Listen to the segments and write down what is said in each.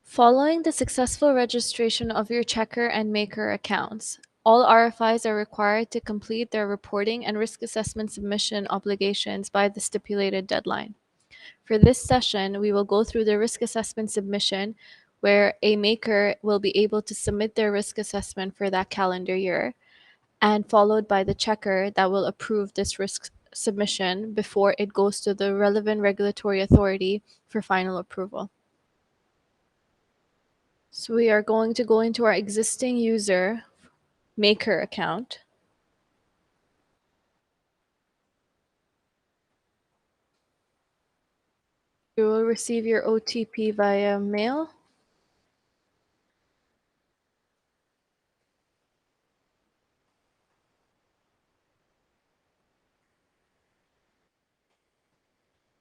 Following the successful registration of your checker and maker accounts, all RFIs are required to complete their reporting and risk assessment submission obligations by the stipulated deadline. For this session, we will go through the risk assessment submission, where a maker will be able to submit their risk assessment for that calendar year, and followed by the checker that will approve this risk submission before it goes to the relevant regulatory authority for final approval. So we are going to go into our existing user maker account. You will receive your OTP via mail.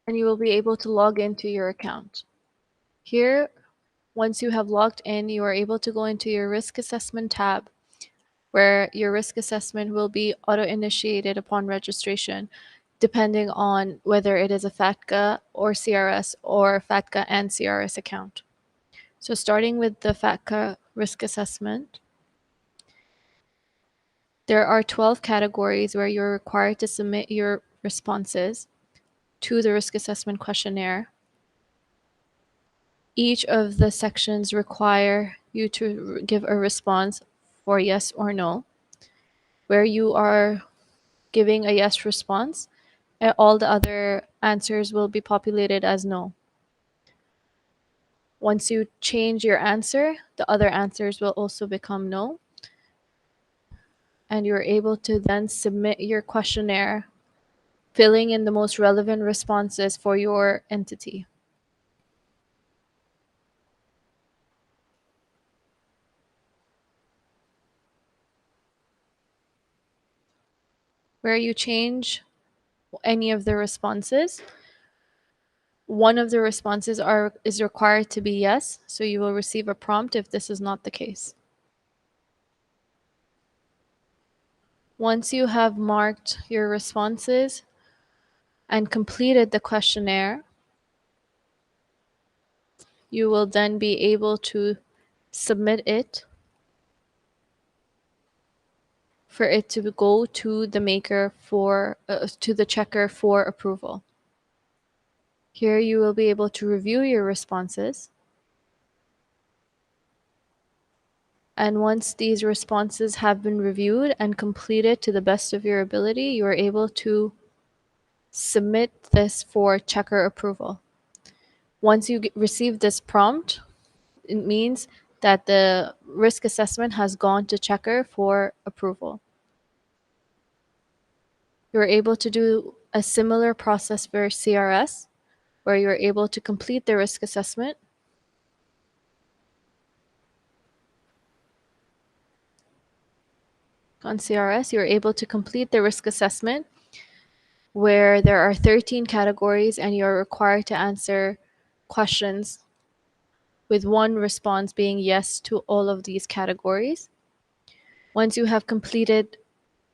And you will be able to log into your account. Here, once you have logged in, you are able to go into your risk assessment tab, where your risk assessment will be auto-initiated upon registration, depending on whether it is a FATCA or CRS or FATCA and CRS account. So starting with the FATCA risk assessment, there are 12 categories where you're required to submit your responses to the risk assessment questionnaire. Each of the sections require you to give a response for yes or no. Where you are giving a yes response, all the other answers will be populated as no. Once you change your answer, the other answers will also become no. And you're able to then submit your questionnaire, filling in the most relevant responses for your entity. Where you change any of the responses, one of the responses is required to be yes, so you will receive a prompt if this is not the case. Once you have marked your responses and completed the questionnaire, you will then be able to submit it for it to go to the maker to the checker for approval. Here you will be able to review your responses. And once these responses have been reviewed and completed to the best of your ability, you are able to submit this for checker approval. Once you receive this prompt, it means that the risk assessment has gone to checker for approval. You're able to do a similar process for CRS, where you're able to complete the risk assessment. On CRS, you're able to complete the risk assessment, where there are 13 categories and you're required to answer questions with one response being yes to all of these categories. Once you have completed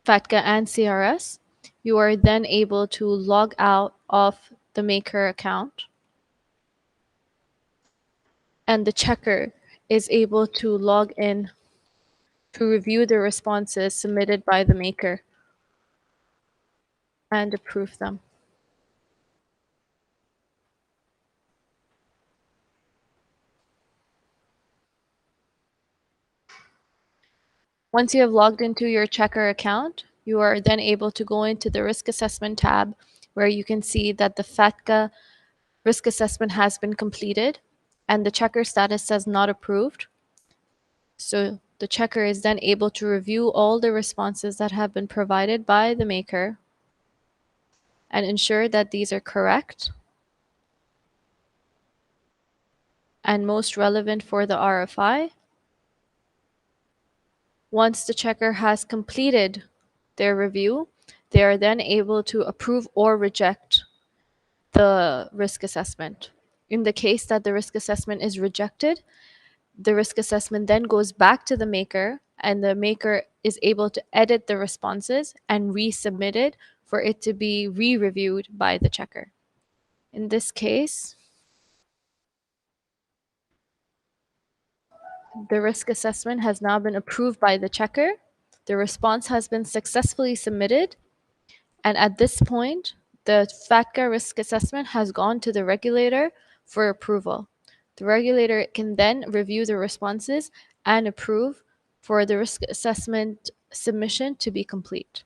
FATCA and CRS, you are then able to log out of the maker account, and the checker is able to log in to review the responses submitted by the maker and approve them. Once you have logged into your checker account, you are then able to go into the risk assessment tab, where you can see that the FATCA risk assessment has been completed and the checker status says not approved. So the checker is then able to review all the responses that have been provided by the maker and ensure that these are correct and most relevant for the RFI. Once the checker has completed their review, they are then able to approve or reject the risk assessment. In the case that the risk assessment is rejected, the risk assessment then goes back to the maker, and the maker is able to edit the responses and resubmit it for it to be re-reviewed by the checker. In this case, The risk assessment has now been approved by the checker. The response has been successfully submitted. And at this point, the FATCA risk assessment has gone to the regulator for approval. The regulator can then review the responses and approve for the risk assessment submission to be complete.